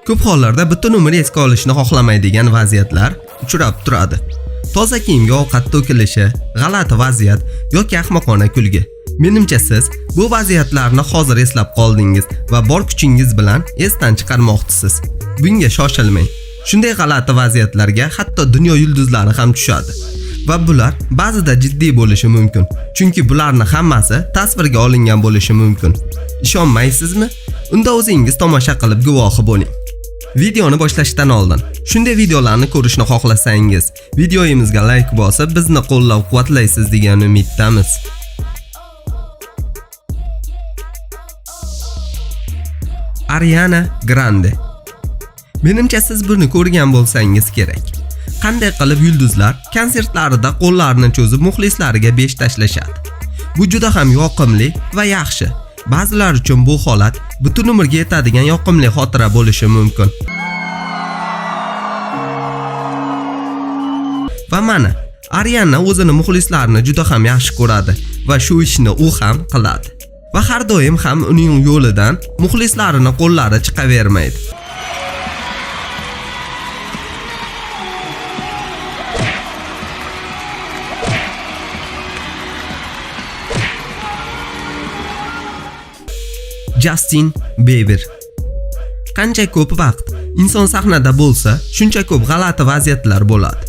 Ko'p hollarda butun umr esga olishni xohlamaydigan vaziyatlar uchrab turadi. Toza kiyimga ovqat to'kilishi, g'alati vaziyat yoki ahmoqona kulgi. Menimcha siz bu vaziyatlarni hozir eslab qoldingiz va bor kuchingiz bilan esdan chiqarmoqchisiz. Bunga shoshilmang. Shunday g'alati vaziyatlarga hatto dunyo yulduzlari ham tushadi. Va bular ba'zida jiddiy bo'lishi mumkin. Chunki bularning hammasi tasvirga olingan bo'lishi mumkin. Ishonmaysizmi? Unda o'zingiz tomosha qilib guvohi bo'ling. Videoni boshlashdan oldin shunday videolarni ko'rishni xohlasangiz, videoyimizga like bosib, bizni qo'llab-quvvatlaysiz degan umiddamiz. Ariana Grande. Menimcha siz buni ko'rgan bo'lsangiz kerak. Qanday qilib yulduzlar konsertlarida qo'llarini cho'zib muxlislariga besh tashlashadi. Bu juda ham yoqimli va yaxshi. Ba'zilar uchun bu holat butun umrga yetadigan yoqimli xotira bo'lishi mumkin. Va mana, Ariana o'zini muxlislarini juda ham yaxshi ko'radi va shu ishni u ham qiladi. Va har doim ham uning yo'lidan muxlislarining qo'llari chiqavermaydi. Justin Bieber. Qancha ko'p vaqt inson sahnada bo'lsa, shuncha ko'p g'alati vaziyatlar bo'ladi.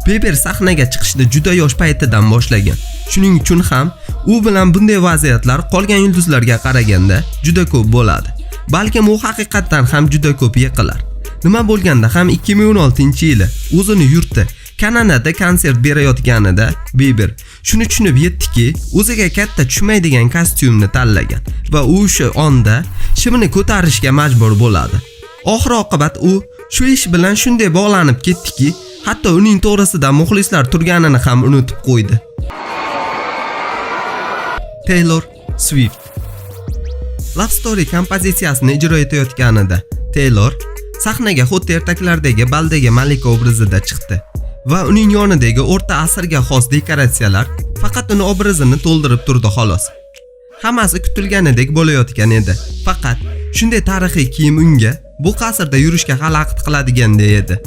Bieber sahnaga chiqishni juda yosh paytidan boshlagan. Shuning uchun ham u bilan bunday vaziyatlar qolgan yulduzlarga qaraganda juda ko'p bo'ladi. Balkim u haqiqatan ham juda ko'p yiqilar. Nima bo'lganda ham 2016-yili o'zini yurti Kanadada konsert berayotganida Bieber shuni tushunib yetdiki, o'ziga katta tushmaydigan kostyumni tanlagan va u shu onda shimini ko'tarishga majbur bo'ladi. Oxir-oqibat u shu ish bilan shunday bog'lanib ketdiki, hatto uning to'g'risida muxlislar turganini ham unutib qo'ydi. Taylor Swift. Love Story kompozitsiyasini ijro etayotganida Taylor sahnaga xuddi ertaklardagi baldagi malika obrazida chiqdi. Va uning yonidagi o'rta asrga xos dekoratsiyalar faqat uni obrazini to'ldirib turdi xolos. Hammasi kutilganidek bo'layotgan edi. Faqat shunday tarixiy kiyim unga bu qasrda yurishga xalaqit qiladiganday edi.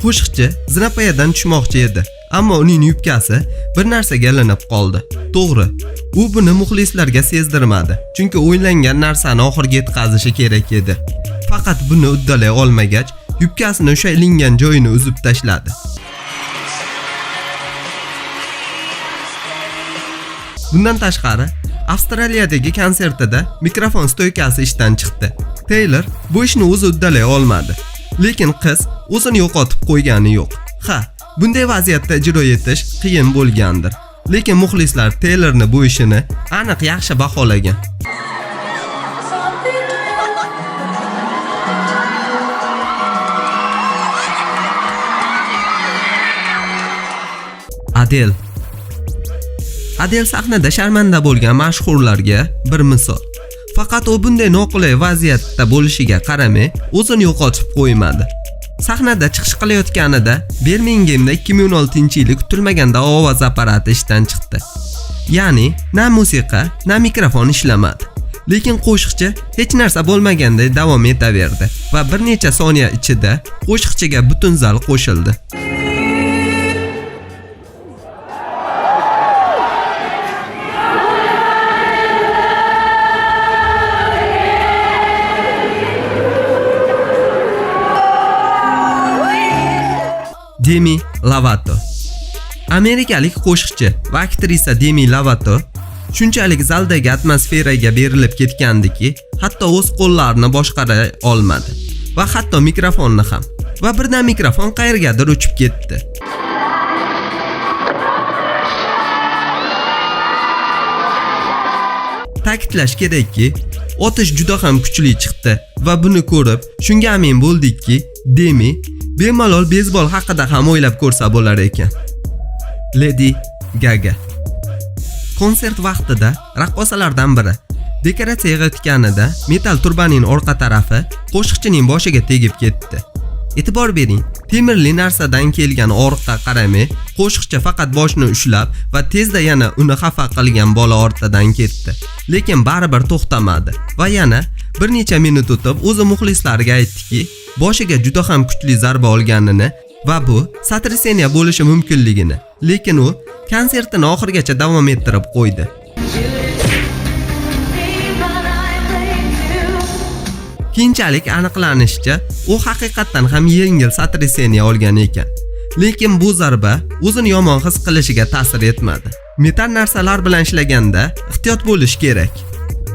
Qo'shiqchi zinapoyadan tushmoqchi edi, ammo uning yubkasi bir narsaga ilinib qoldi. To'g'ri, u buni muxlislarga sezdirmadi, chunki o'ylangan narsani oxirga yetkazishi kerak edi. Faqat buni uddalay olmagach, yubkasini o'sha ilingan joyini uzib tashladi. Bundan tashqari, Avstraliyadagi konsertida mikrofon stoykasi ishdan chiqdi. Taylor bu ishni o'zi uddalay olmadi. Lekin qiz o'zini yo'qotib qo'ygani yo'q. Ha, bunday vaziyatda ijro etish qiyin bo'lgandir. Lekin muxlislar Taylorni bu ishini aniq yaxshi baholagan. Adele sahnada sharmanda bo'lgan mashhurlarga bir misol. Faqat u bunday noqulay vaziyatda bo'lishiga qaramay, o'zini yo'qotib qo'ymadi. Sahnada chiqish qilayotganida Birminghamda 2016-yili kutilmaganda ovoz apparati ishdan chiqdi. Ya'ni, na musiqa, na mikrofon ishlamadi. Lekin qo'shiqchi hech narsa bo'lmaganday davom etaverdi va bir necha soniya ichida qo'shiqchiga butun zal qo'shildi. Demi Lovato. Amerikalik qo'shiqchi va aktrisa Demi Lovato shunchalik zaldagi atmosferaga berilib ketgandiki, hatto o'z qo'llarini boshqara olmadi va hatto mikrofonni ham. Va birdan mikrofon qayergadir uchib ketdi. Ta'kidlash kerakki, otish juda ham kuchli chiqdi va buni ko'rib, shunga amin bo'ldikki, Demi bemalol beyzbol haqida ham o'ylab ko'rsa bo'lar ekan. Lady Gaga. Konsert vaqtida raqqosalardan biri dekoratsiya yig'ayotganida metal turbaning orqa tarafi qo'shiqchining boshiga tegib ketdi. E'tibor bering, Temirli narsadan kelgan og'riqqa qaramay, qo'shiqchi faqat boshni ushlab va tezda yana uni xafa qilgan bola ortidan ketdi. Lekin baribir to'xtamadi va yana bir necha minut o'tib o'zi muxlislariga aytdiki, boshiga juda ham kuchli zarba olganini va bu satraseniya bo'lishi mumkinligini. Lekin u konsertini oxirigacha davom ettirib qo'ydi. Keyinchalik aniqlanishicha, u haqiqatan ham yengil satraseniya olgan ekan. Lekin bu zarba o'zini yomon his qilishiga ta'sir etmadi. Metal narsalar bilan ishlaganda ehtiyot bo'lish kerak.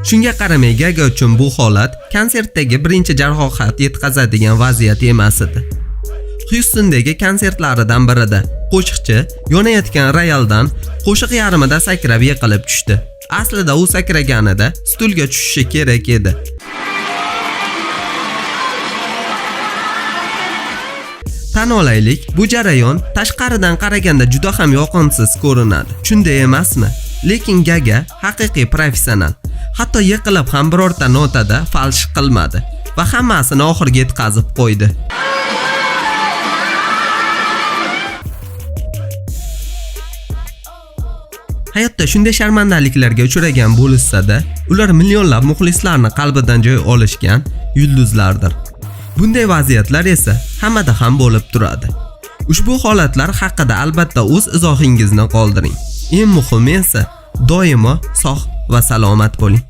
Shunga qaramay Gaga uchun bu holat konsertdagi birinchi jarohat yetkazadigan vaziyat emas edi. Houstondagi konsertlaridan birida qo'shiqchi yonayotgan royaldan qo'shiq yarimida sakrab yiqilib tushdi. Aslida u sakraganida stulga tushishi kerak edi. Tan olaylik, bu jarayon tashqaridan qaraganda juda ham yoqimsiz ko'rinadi. Shunday emasmi? Lekin Gaga haqiqiy professional. Hatto yiqilib ham birorta notada falsh qilmadi va hammasini oxirga yetkazib qo'ydi. Hayotda shunday sharmandaliklarga uchragan bo'lsa-da, ular millionlab muxlislarni qalbidan joy olishgan yulduzlardir. Bunday vaziyatlar esa hammada ham bo'lib turadi. Ushbu holatlar haqida albatta o'z izohingizni qoldiring. Eng muhimi esa doimo sog' va salomat bo'ling.